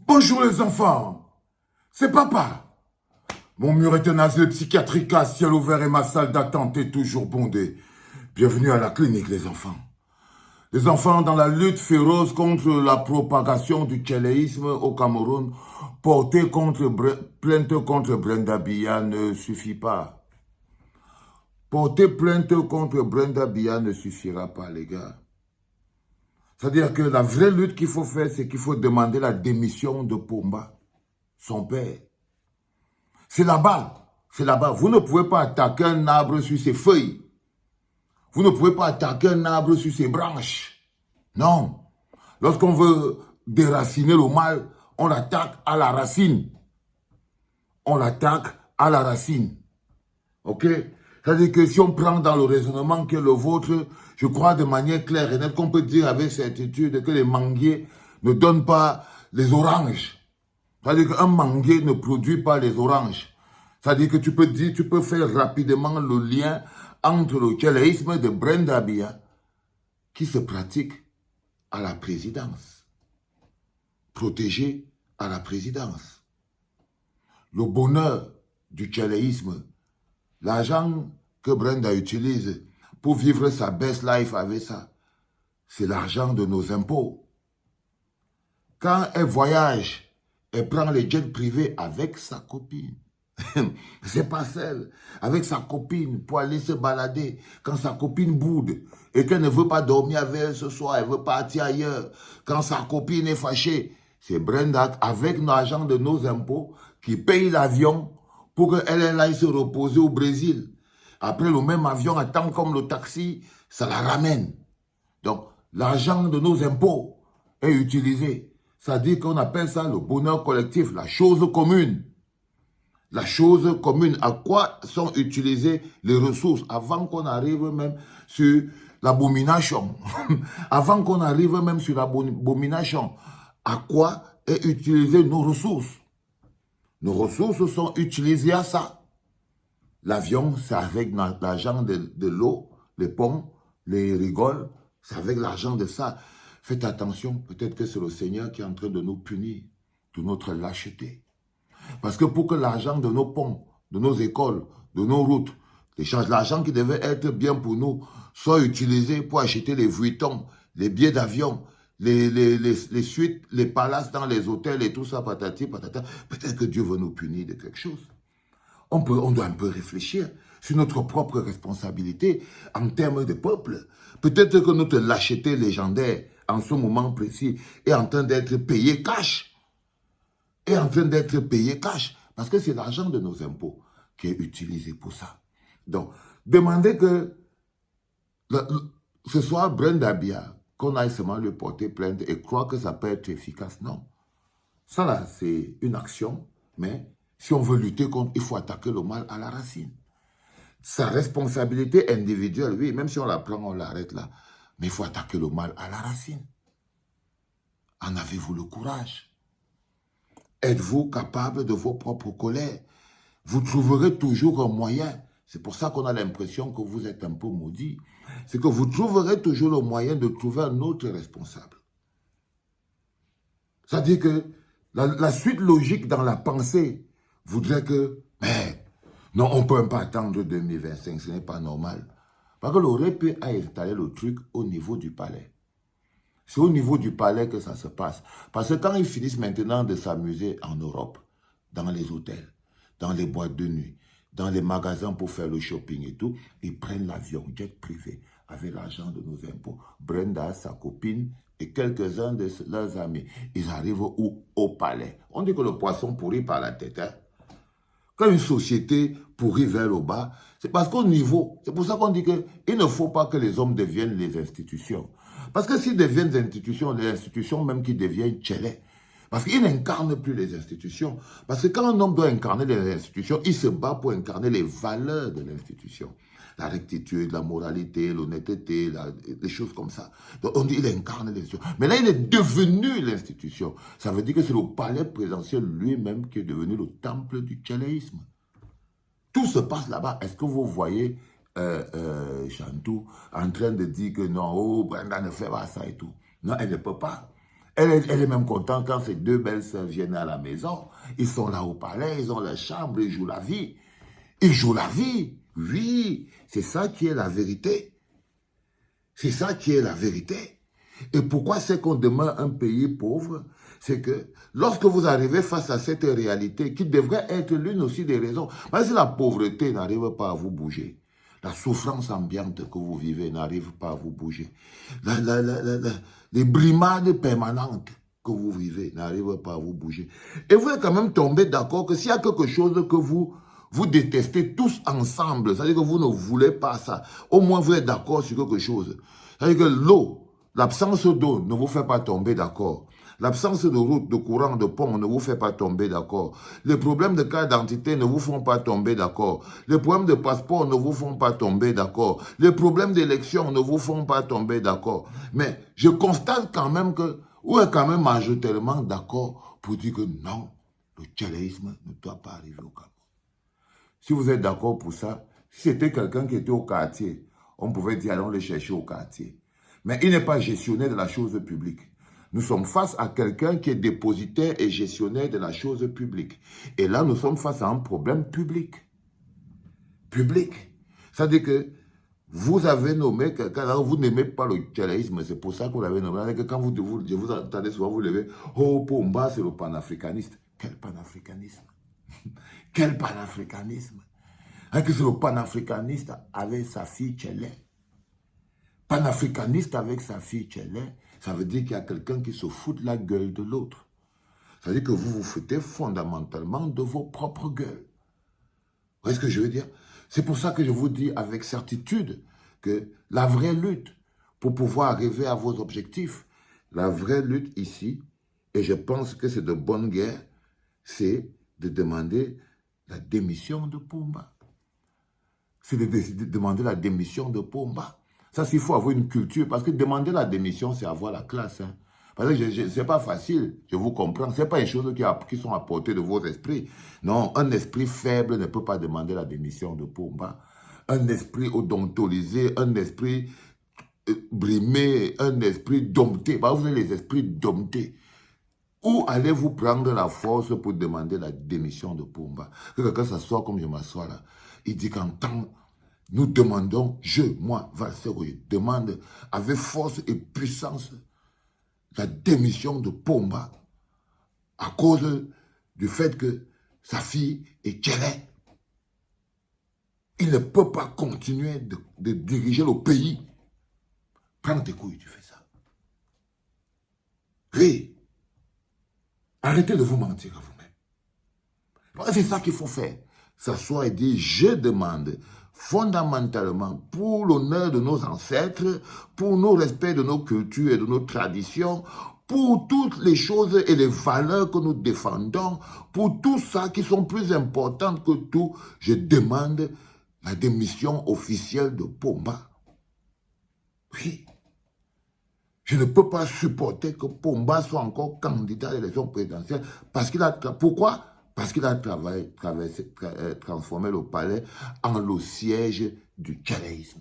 Bonjour les enfants, c'est papa. Mon mur est un asile psychiatrique à ciel ouvert et ma salle d'attente est toujours bondée. Bienvenue à la clinique les enfants. Les enfants dans la lutte féroce contre la propagation du tchéléisme au Cameroun, plainte contre Brenda Biya ne suffit pas. Porter plainte contre Brenda Biya ne suffira pas les gars. C'est-à-dire que la vraie lutte qu'il faut faire, c'est qu'il faut demander la démission de Pomba, son père. C'est là-bas, c'est là-bas. Vous ne pouvez pas attaquer un arbre sur ses feuilles. Vous ne pouvez pas attaquer un arbre sur ses branches. Non. Lorsqu'on veut déraciner le mal, on l'attaque à la racine. On l'attaque à la racine. Ok? C'est-à-dire que si on prend dans le raisonnement qui est le vôtre, je crois de manière claire et nette qu'on peut dire avec certitude que les manguiers ne donnent pas les oranges. C'est-à-dire qu'un manguier ne produit pas les oranges. C'est-à-dire que tu peux faire rapidement le lien entre le tchéléisme de Brenda Biya qui se pratique à la présidence. Protégé à la présidence. Le bonheur du tchéléisme, l'argent que Brenda utilise pour vivre sa best life avec ça, c'est l'argent de nos impôts. Quand elle voyage, elle prend les jets privés avec sa copine. C'est pas celle. Avec sa copine pour aller se balader. Quand sa copine boude et qu'elle ne veut pas dormir avec elle ce soir, elle veut partir ailleurs. Quand sa copine est fâchée, c'est Brenda avec l'argent de nos impôts qui paye l'avion pour qu'elle aille se reposer au Brésil. Après, le même avion attend comme le taxi, ça la ramène. Donc, l'argent de nos impôts est utilisé. Ça dit qu'on appelle ça le bonheur collectif, la chose commune. La chose commune. À quoi sont utilisées les ressources avant qu'on arrive même sur l'abomination. Avant qu'on arrive même sur l'abomination. À quoi est utilisées nos ressources? Nos ressources sont utilisées à ça. L'avion, c'est avec l'argent de l'eau, les ponts, les rigoles, c'est avec l'argent de ça. Faites attention, peut-être que c'est le Seigneur qui est en train de nous punir de notre lâcheté. Parce que pour que l'argent de nos ponts, de nos écoles, de nos routes, l'argent qui devait être bien pour nous, soit utilisé pour acheter les Vuitton, les billets d'avion, les suites, les palaces dans les hôtels et tout ça, patati, patata, peut-être que Dieu veut nous punir de quelque chose. On doit un peu réfléchir sur notre propre responsabilité en termes de peuple. Peut-être que notre lâcheté légendaire, en ce moment précis, est en train d'être payée cash. Est en train d'être payé cash. Parce que c'est l'argent de nos impôts qui est utilisé pour ça. Donc, demander que ce soit Brenda Biya, qu'on aille seulement lui porter plainte et croire que ça peut être efficace. Non. Ça là, c'est une action, mais si on veut lutter contre, il faut attaquer le mal à la racine. Sa responsabilité individuelle, oui, même si on la prend, on l'arrête là. Mais il faut attaquer le mal à la racine. En avez-vous le courage? Êtes-vous capable de vos propres colères? Vous trouverez toujours un moyen. C'est pour ça qu'on a l'impression que vous êtes un peu maudit. C'est que vous trouverez toujours le moyen de trouver un autre responsable. C'est-à-dire que la suite logique dans la pensée voudrait que, mais non, on ne peut pas attendre 2025, ce n'est pas normal. Parce que l'OREP a installé le truc au niveau du palais. C'est au niveau du palais que ça se passe. Parce que quand ils finissent maintenant de s'amuser en Europe, dans les hôtels, dans les boîtes de nuit, dans les magasins pour faire le shopping et tout, ils prennent l'avion, jet privé, avec l'argent de nos impôts. Brenda, sa copine et quelques-uns de leurs amis, ils arrivent où? Au palais. On dit que le poisson pourrit par la tête. Hein? Quand une société pourrit vers le bas, c'est parce qu'au niveau, c'est pour ça qu'on dit qu'il ne faut pas que les hommes deviennent les institutions. Parce que s'ils deviennent les institutions même qui deviennent tchélé. Parce qu'ils n'incarnent plus les institutions. Parce que quand un homme doit incarner les institutions, il se bat pour incarner les valeurs de l'institution. La rectitude, la moralité, l'honnêteté, les choses comme ça. Donc on dit qu'il incarne l'institution. Mais là, il est devenu l'institution. Ça veut dire que c'est le palais présidentiel lui-même qui est devenu le temple du tchéléisme. Tout se passe là-bas. Est-ce que vous voyez Chantou en train de dire que non, oh, Brenda ne fait pas ça et tout. Non, elle ne peut pas. Elle est même contente quand ses deux belles sœurs viennent à la maison. Ils sont là au palais, ils ont leur chambre, ils jouent la vie. Ils jouent la vie. Oui, c'est ça qui est la vérité. C'est ça qui est la vérité. Et pourquoi c'est qu'on demeure un pays pauvre? C'est que lorsque vous arrivez face à cette réalité, qui devrait être l'une aussi des raisons, parce que la pauvreté n'arrive pas à vous bouger, la souffrance ambiante que vous vivez n'arrive pas à vous bouger, les brimades permanentes que vous vivez n'arrivent pas à vous bouger. Et vous êtes quand même tombé d'accord que s'il y a quelque chose que vous détestez tous ensemble, c'est-à-dire que vous ne voulez pas ça, au moins vous êtes d'accord sur quelque chose. C'est-à-dire que l'eau, l'absence d'eau ne vous fait pas tomber d'accord. L'absence de route, de courant, de pont ne vous fait pas tomber d'accord. Les problèmes de carte d'identité ne vous font pas tomber d'accord. Les problèmes de passeport ne vous font pas tomber d'accord. Les problèmes d'élection ne vous font pas tomber d'accord. Mais je constate quand même que vous êtes quand même majoritairement d'accord pour dire que non, le tchéléisme ne doit pas arriver au Cameroun. Si vous êtes d'accord pour ça, si c'était quelqu'un qui était au quartier, on pouvait dire allons le chercher au quartier. Mais il n'est pas gestionnaire de la chose publique. Nous sommes face à quelqu'un qui est dépositaire et gestionnaire de la chose publique. Et là, nous sommes face à un problème public. Public. C'est-à-dire que vous avez nommé quelqu'un, vous n'aimez pas le tchéléisme, c'est pour ça que vous l'avez nommé. Quand je vous entendez souvent vous lever, oh, Pomba, c'est le panafricaniste. Quel panafricanisme? Quel panafricanisme? Que c'est le panafricaniste avec sa fille Tchélé. Panafricaniste avec sa fille Tchélé, ça veut dire qu'il y a quelqu'un qui se fout de la gueule de l'autre. Ça veut dire que vous vous foutez fondamentalement de vos propres gueules. Vous voyez ce que je veux dire? C'est pour ça que je vous dis avec certitude que la vraie lutte pour pouvoir arriver à vos objectifs, la vraie lutte ici, et je pense que c'est de bonne guerre, c'est de demander la démission de Pomba. C'est de demander la démission de Pomba. Ça, s'il faut avoir une culture, parce que demander la démission, c'est avoir la classe. Hein. Parce que ce n'est pas facile, je vous comprends. Ce n'est pas les choses qui sont à portée de vos esprits. Non, un esprit faible ne peut pas demander la démission de Pomba. Un esprit odontolisé, un esprit brimé, un esprit dompté. Vous avez les esprits domptés. Où allez-vous prendre la force pour demander la démission de Pomba? Que quelqu'un s'assoit comme je m'assois là. Il dit qu'en tant nous demandons, moi, Valsero, je demande avec force et puissance la démission de Pomba à cause du fait que sa fille est Tchélé. Il ne peut pas continuer de diriger le pays. Prends tes couilles, tu fais ça. Oui. Arrêtez de vous mentir à vous-même. C'est ça qu'il faut faire. S'asseoir et dire, je demande fondamentalement pour l'honneur de nos ancêtres, pour nos respects de nos cultures et de nos traditions, pour toutes les choses et les valeurs que nous défendons, pour tout ça qui sont plus importantes que tout, je demande la démission officielle de Pomba. Oui. Je ne peux pas supporter que Pomba soit encore candidat à l'élection présidentielle parce qu'il a... Pourquoi? Parce qu'il a transformé le palais en le siège du tchéléisme.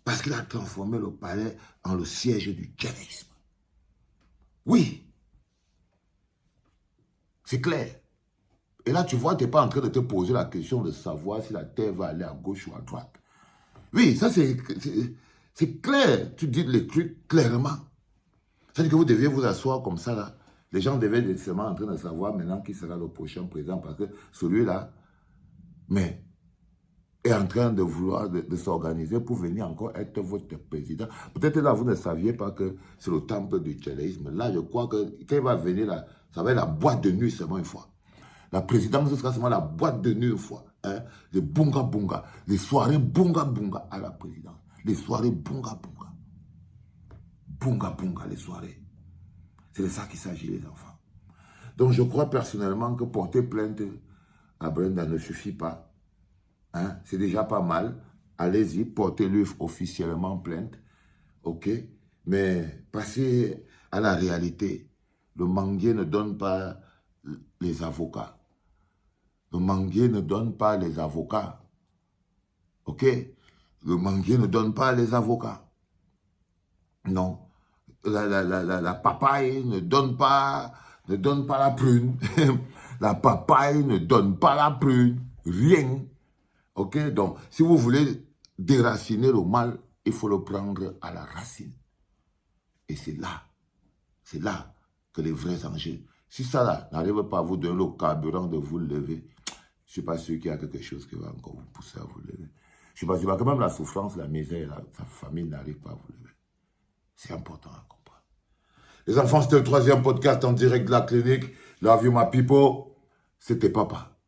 Parce qu'il a transformé le palais en le siège du tchéléisme. Oui. C'est clair. Et là, tu vois, tu n'es pas en train de te poser la question de savoir si la terre va aller à gauche ou à droite. Oui, ça c'est clair. Tu dis les trucs clairement. C'est-à-dire que vous deviez vous asseoir comme ça là. Les gens devaient être seulement en train de savoir maintenant qui sera le prochain président parce que celui-là, mais est en train de vouloir de s'organiser pour venir encore être votre président. Peut-être là, vous ne saviez pas que c'est le temple du tchéléisme. Là, je crois que quand il va venir là, ça va être la boîte de nuit seulement une fois. La présidence, ce sera seulement la boîte de nuit une fois. Hein? Les bunga bunga, les soirées bunga bunga à la présidence. Les soirées bunga bunga. Bunga bunga, les soirées. C'est de ça qu'il s'agit, les enfants. Donc, je crois personnellement que porter plainte à Brenda ne suffit pas. Hein? C'est déjà pas mal. Allez-y, portez-lui officiellement plainte. OK? Mais passez à la réalité. Le manguier ne donne pas les avocats. Le manguier ne donne pas les avocats. OK? Le manguier ne donne pas les avocats. Non. la papaye ne donne pas la prune. La papaye ne donne pas la prune. Rien. Ok? Donc, si vous voulez déraciner le mal, il faut le prendre à la racine. Et c'est là que les vrais enjeux. Si ça là n'arrive pas à vous donner le carburant de vous lever, je ne suis pas sûr qu'il y a quelque chose qui va encore vous pousser à vous lever. Je ne suis pas sûr que même la souffrance, la misère, sa famille n'arrive pas à vous lever. C'est important à comprendre. Les enfants, c'était le 3e podcast en direct de la clinique. Love you, my people. C'était papa.